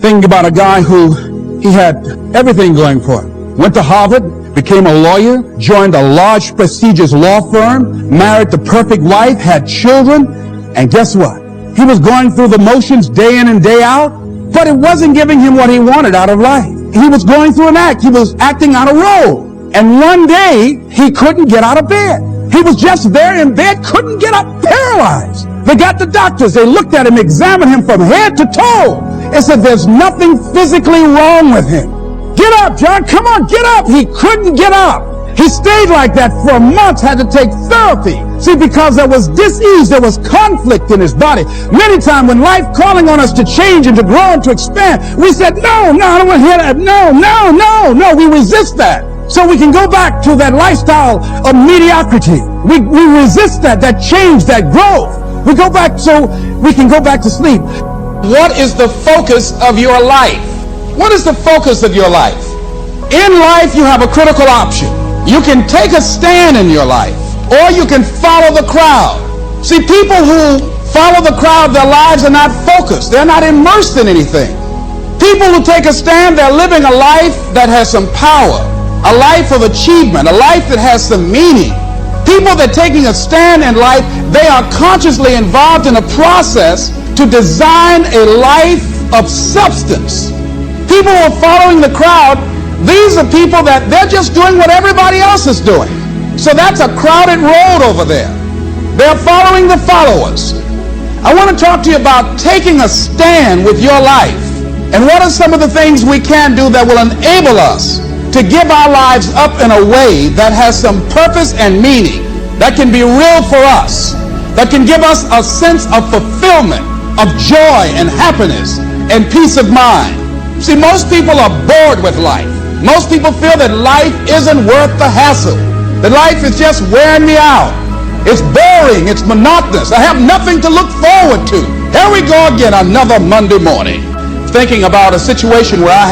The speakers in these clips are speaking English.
thinking about a guy who he had everything going for him. Went to Harvard, became a lawyer, joined a large prestigious law firm, married the perfect wife, had children, and guess what? He was going through the motions day in and day out, but it wasn't giving him what he wanted out of life. He was going through an act. He was acting out a role. And one day, he couldn't get out of bed. He was just there in bed, couldn't get up, paralyzed. They got the doctors. They looked at him, examined him from head to toe, and said, there's nothing physically wrong with him. Get up, John. Come on, get up. He couldn't get up. He stayed like that for months, had to take therapy. See, because there was dis-ease, there was conflict in his body. Many times when life calling on us to change and to grow and to expand, we said, no, I don't want to hear that. No, we resist that. So we can go back to that lifestyle of mediocrity. We resist that change, that growth. We go back so we can go back to sleep. What is the focus of your life? What is the focus of your life? In life, you have a critical option. You can take a stand in your life, or you can follow the crowd. See, people who follow the crowd, their lives are not focused. They're not immersed in anything. People who take a stand, they're living a life that has some power, a life of achievement, a life that has some meaning. People that are taking a stand in life, they are consciously involved in a process to design a life of substance. People who are following the crowd, these are people that they're just doing what everybody else is doing. So that's a crowded road over there. They're following the followers. I want to talk to you about taking a stand with your life. And what are some of the things we can do that will enable us to give our lives up in a way that has some purpose and meaning, that can be real for us, that can give us a sense of fulfillment, of joy and happiness and peace of mind. See, most people are bored with life. Most people feel that life isn't worth the hassle, that life is just wearing me out. It's boring, it's monotonous. I have nothing to look forward to. Here we go again, another Monday morning. Thinking about a situation where I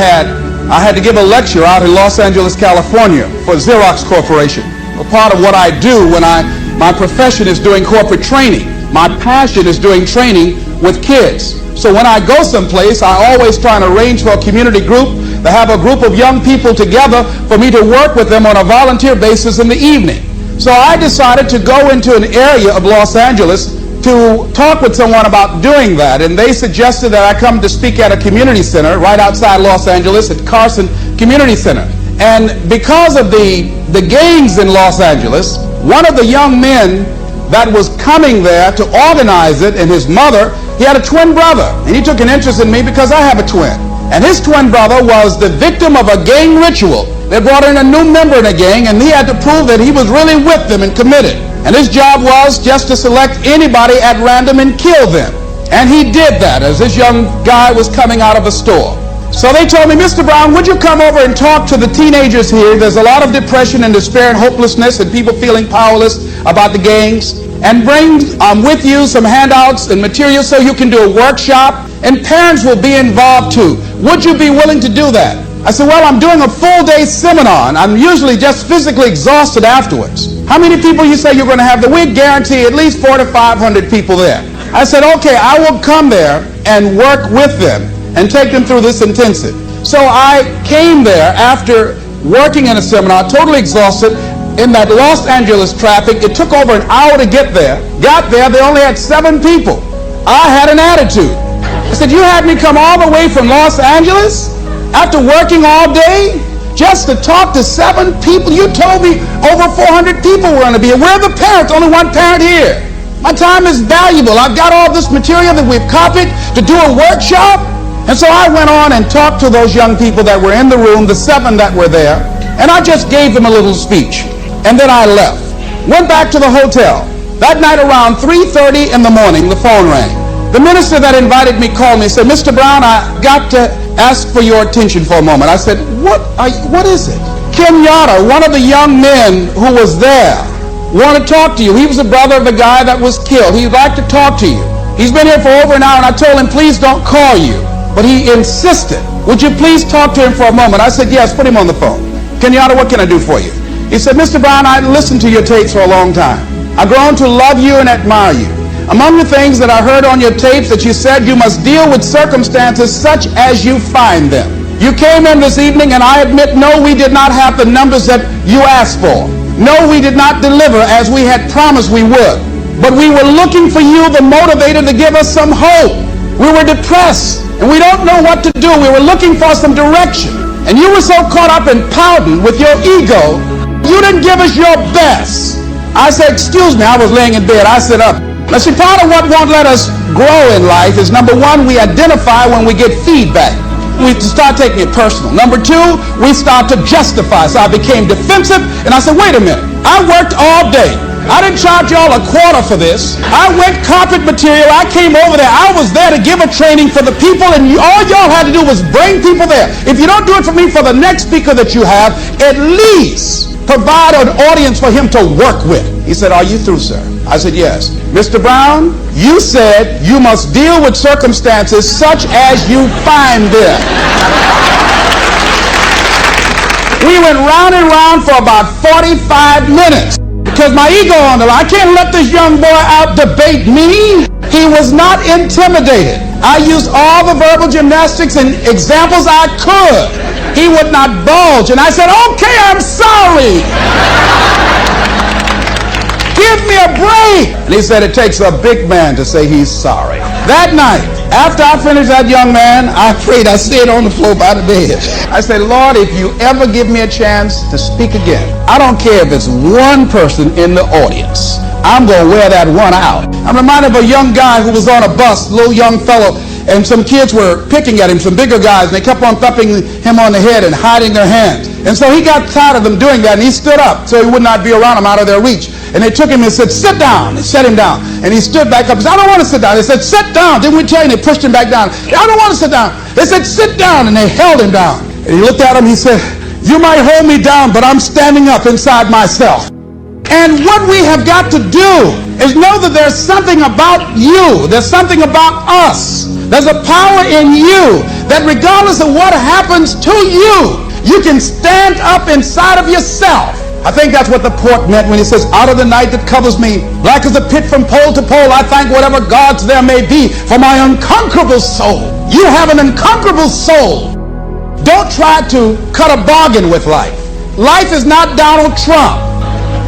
had to give a lecture out in Los Angeles, California for Xerox Corporation. A part of what I do when my profession is doing corporate training. My passion is doing training with kids. So when I go someplace, I always try and arrange for a community group to have a group of young people together for me to work with them on a volunteer basis in the evening. So I decided to go into an area of Los Angeles to talk with someone about doing that, and they suggested that I come to speak at a community center right outside Los Angeles at Carson Community Center. And because of the gangs in Los Angeles, one of the young men that was coming there to organize it, and his mother, he had a twin brother, and he took an interest in me because I have a twin. And his twin brother was the victim of a gang ritual. They brought in a new member in a gang, and he had to prove that he was really with them and committed. And his job was just to select anybody at random and kill them. And he did that as this young guy was coming out of a store. So they told me, Mr. Brown, would you come over and talk to the teenagers here? There's a lot of depression and despair and hopelessness and people feeling powerless about the gangs. And bring with you some handouts and materials so you can do a workshop, and parents will be involved too. Would you be willing to do that? I said, well, I'm doing a full-day seminar, and I'm usually just physically exhausted afterwards. How many people you say you're going to have there? We guarantee at least 400 to 500 people there. I said, okay, I will come there and work with them and take them through this intensive. So I came there after working in a seminar, totally exhausted, in that Los Angeles traffic. It took over an hour to get there. Got there, they only had 7 people. I had an attitude. I said, you had me come all the way from Los Angeles after working all day just to talk to 7 people? You told me over 400 people were going to be here. Where are the parents? Only one parent here. My time is valuable. I've got all this material that we've copied to do a workshop. And so I went on and talked to those young people that were in the room, the 7 that were there, and I just gave them a little speech. And then I left. Went back to the hotel. That night around 3:30 in the morning, the phone rang. The minister that invited me called me and said, Mr. Brown, I got to ask for your attention for a moment. I said, what is it? Kenyatta, one of the young men who was there, wanted to talk to you. He was the brother of the guy that was killed. He'd like to talk to you. He's been here for over an hour, and I told him, please don't call you. But he insisted. Would you please talk to him for a moment? I said, yes, put him on the phone. Kenyatta, what can I do for you? He said, Mr. Brown, I listened to your tapes for a long time. I've grown to love you and admire you. Among the things that I heard on your tapes that you said you must deal with circumstances such as you find them. You came in this evening and I admit, no, we did not have the numbers that you asked for. No, we did not deliver as we had promised we would. But we were looking for you, the motivator, to give us some hope. We were depressed and we don't know what to do. We were looking for some direction. And you were so caught up in pouting with your ego, you didn't give us your best. I said, excuse me, I was laying in bed. I sit up. Now see, part of what won't let us grow in life is, number one, we identify when we get feedback. We start taking it personal. Number two, we start to justify. So I became defensive and I said, wait a minute, I worked all day. I didn't charge y'all a quarter for this. I went carpet material. I came over there. I was there to give a training for the people, and all y'all had to do was bring people there. If you don't do it for me, for the next speaker that you have, at least provide an audience for him to work with. He said, are you through, sir? I said, yes. Mr. Brown, you said you must deal with circumstances such as you find them. We went round and round for about 45 minutes. Because my ego on the line. I can't let this young boy out debate me. He was not intimidated. I used all the verbal gymnastics and examples I could. He would not bulge. And I said, okay, I'm sorry. Give me a break. And he said, it takes a big man to say he's sorry. That night, after I finished that young man, I prayed. I stayed on the floor by the bed. I said, Lord, if you ever give me a chance to speak again, I don't care if it's one person in the audience, I'm going to wear that one out. I'm reminded of a young guy who was on a bus, a little young fellow, and some kids were picking at him, some bigger guys, and they kept on thumping him on the head and hiding their hands. And so he got tired of them doing that, and he stood up so he would not be around them, out of their reach. And they took him and said, sit down. They set him down. And he stood back up. He said, I don't want to sit down. They said, sit down. Didn't we tell you? And they pushed him back down. I don't want to sit down. They said, sit down. And they held him down. And he looked at him. He said, you might hold me down, but I'm standing up inside myself. And what we have got to do is know that there's something about you. There's something about us. There's a power in you that regardless of what happens to you, you can stand up inside of yourself. I think that's what the poet meant when he says, out of the night that covers me, black as a pit from pole to pole, I thank whatever gods there may be for my unconquerable soul. You have an unconquerable soul. Don't try to cut a bargain with life. Life is not Donald Trump.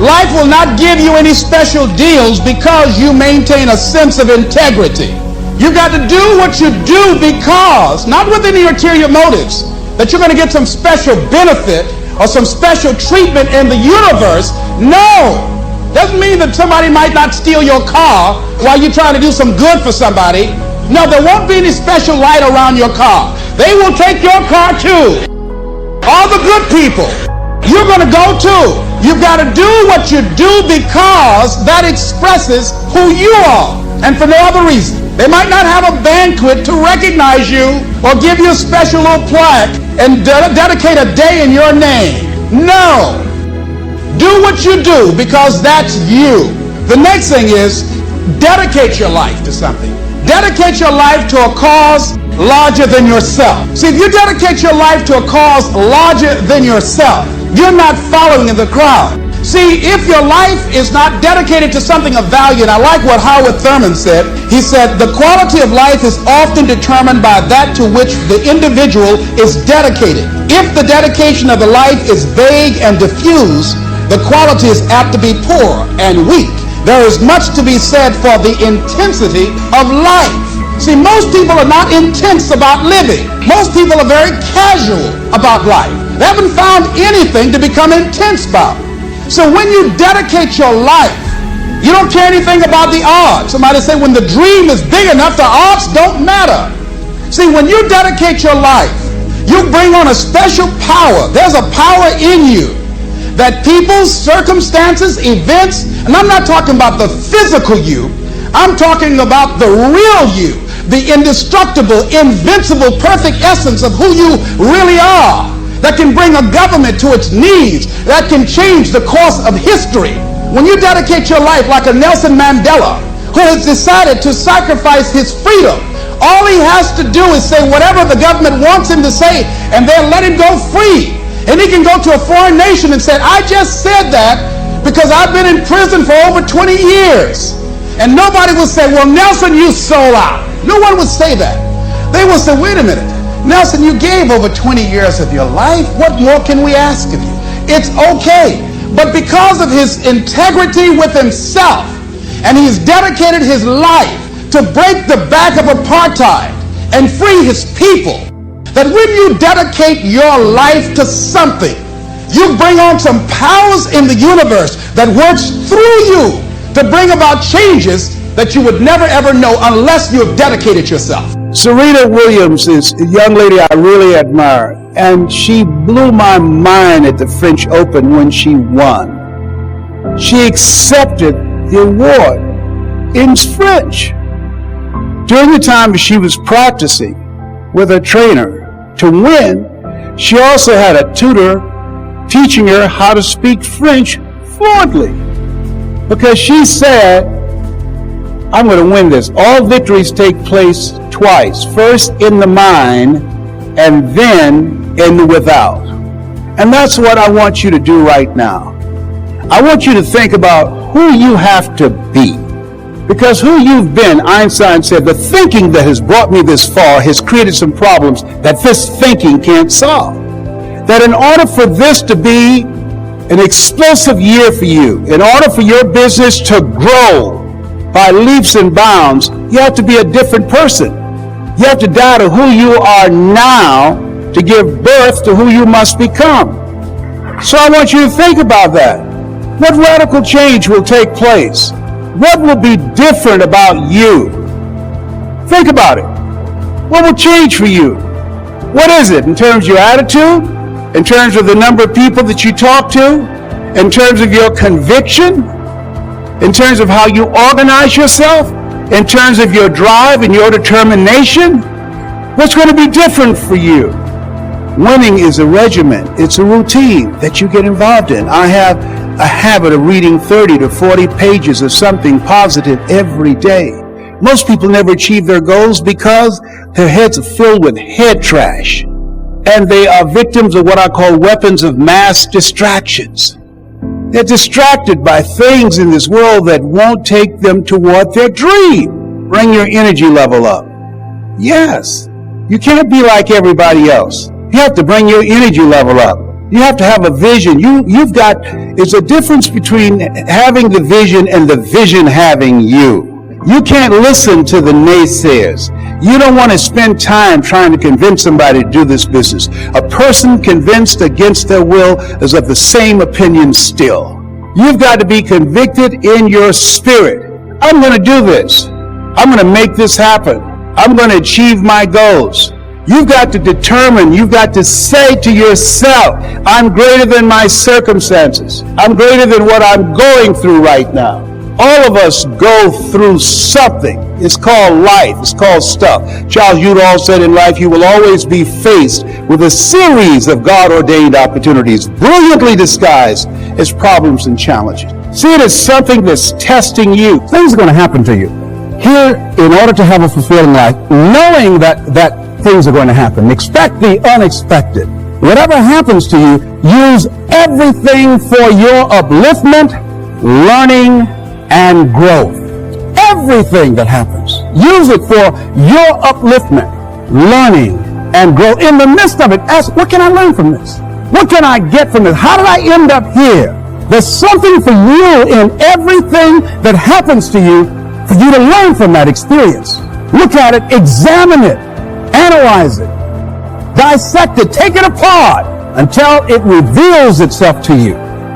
Life will not give you any special deals because you maintain a sense of integrity. You've got to do what you do because, not with any ulterior motives, that you're going to get some special benefit or some special treatment in the universe. No. Doesn't mean that somebody might not steal your car while you're trying to do some good for somebody. No, there won't be any special light around your car. They will take your car too. All the good people, you're going to go too. You've got to do what you do because that expresses who you are, and for no other reason. They might not have a banquet to recognize you or give you a special little plaque and dedicate a day in your name. No. Do what you do because that's you. The next thing is dedicate your life to something. Dedicate your life to a cause larger than yourself. See, if you dedicate your life to a cause larger than yourself, you're not following in the crowd. See, if your life is not dedicated to something of value, and I like what Howard Thurman said, he said, the quality of life is often determined by that to which the individual is dedicated. If the dedication of the life is vague and diffuse, the quality is apt to be poor and weak. There is much to be said for the intensity of life. See, most people are not intense about living. Most people are very casual about life. They haven't found anything to become intense about. So when you dedicate your life, you don't care anything about the odds. Somebody say when the dream is big enough, the odds don't matter. See, when you dedicate your life, you bring on a special power. There's a power in you that people, circumstances, events, and I'm not talking about the physical you, I'm talking about the real you, the indestructible, invincible, perfect essence of who you really are. That can bring a government to its knees, that can change the course of history. When you dedicate your life like a Nelson Mandela, who has decided to sacrifice his freedom, all he has to do is say whatever the government wants him to say, and they'll let him go free. And he can go to a foreign nation and say, I just said that because I've been in prison for over 20 years. And nobody would say, well, Nelson, you sold out. No one would say that. They would say, wait a minute. Nelson, you gave over 20 years of your life. What more can we ask of you? It's okay. But because of his integrity with himself, and he's dedicated his life to break the back of apartheid and free his people, that when you dedicate your life to something, you bring on some powers in the universe that works through you to bring about changes that you would never ever know unless you have dedicated yourself. Serena Williams is a young lady I really admire, and she blew my mind at the French Open when she won. She accepted the award in French. During the time she was practicing with her trainer to win, she also had a tutor teaching her how to speak French fluently, because she said, I'm going to win this. All victories take place twice. First in the mind, and then in the without. And that's what I want you to do right now. I want you to think about who you have to be. Because who you've been, Einstein said, the thinking that has brought me this far has created some problems that this thinking can't solve. That in order for this to be an explosive year for you, in order for your business to grow by leaps and bounds, you have to be a different person. You have to die to who you are now to give birth to who you must become. So I want you to think about that. What radical change will take place? What will be different about you? Think about it. What will change for you? What is it in terms of your attitude? In terms of the number of people that you talk to? In terms of your conviction? In terms of how you organize yourself? In terms of your drive and your determination? What's going to be different for you? Winning is a regimen. It's a routine that you get involved in. I have a habit of reading 30 to 40 pages of something positive every day. Most people never achieve their goals because their heads are filled with head trash. And they are victims of what I call weapons of mass distractions. They're distracted by things in this world that won't take them toward their dream. Bring your energy level up. Yes, you can't be like everybody else. You have to bring your energy level up. You have to have a vision. It's a difference between having the vision and the vision having you. You can't listen to the naysayers. You don't want to spend time trying to convince somebody to do this business. A person convinced against their will is of the same opinion still. You've got to be convicted in your spirit. I'm going to do this. I'm going to make this happen. I'm going to achieve my goals. You've got to determine, you've got to say to yourself, I'm greater than my circumstances. I'm greater than what I'm going through right now. All of us go through something. It's called life. It's called stuff. Charles Youll said in life, you will always be faced with a series of God-ordained opportunities, brilliantly disguised as problems and challenges. See it as something that's testing you. Things are going to happen to you. Here, in order to have a fulfilling life, knowing that things are going to happen, expect the unexpected. Whatever happens to you, use everything for your upliftment, learning, and growth. Everything that happens, use it for your upliftment, learning, and growth. In the midst of it, ask, what can I learn from this? What can I get from this? How did I end up here? There's something for you in everything that happens to you for you to learn from that experience. Look at it, examine it, analyze it, dissect it, take it apart until it reveals itself to you.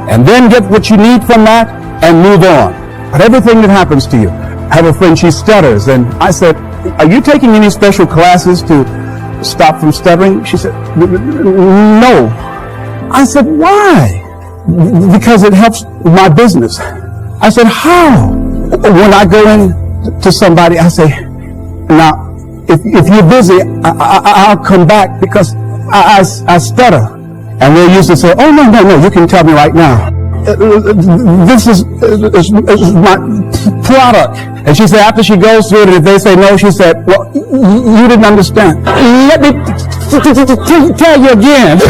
And then get what you need from that and move on. But everything that happens to you. I have a friend, she stutters, and I said, are you taking any special classes to stop from stuttering? She said, no. I said, why? Because it helps my business. I said, how? When I go in to somebody, I say, now, if you're busy, I'll come back because I stutter. And they used to say, oh, no, you can tell me right now. This is my product. And she said, after she goes through it, if they say no, she said, well, you didn't understand. Let me tell you again.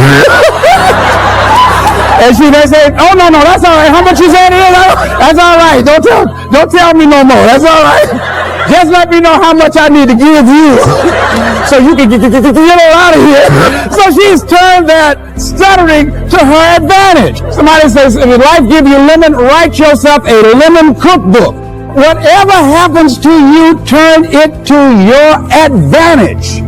And they say, oh, no, that's all right. How much you saying it is? That's all right. Don't tell me no more. That's all right. Just let me know how much I need to give you so you can get on out of here. So she's turned that stuttering to her advantage. Somebody says, if life give you lemon, write yourself a lemon cookbook. Whatever happens to you, turn it to your advantage.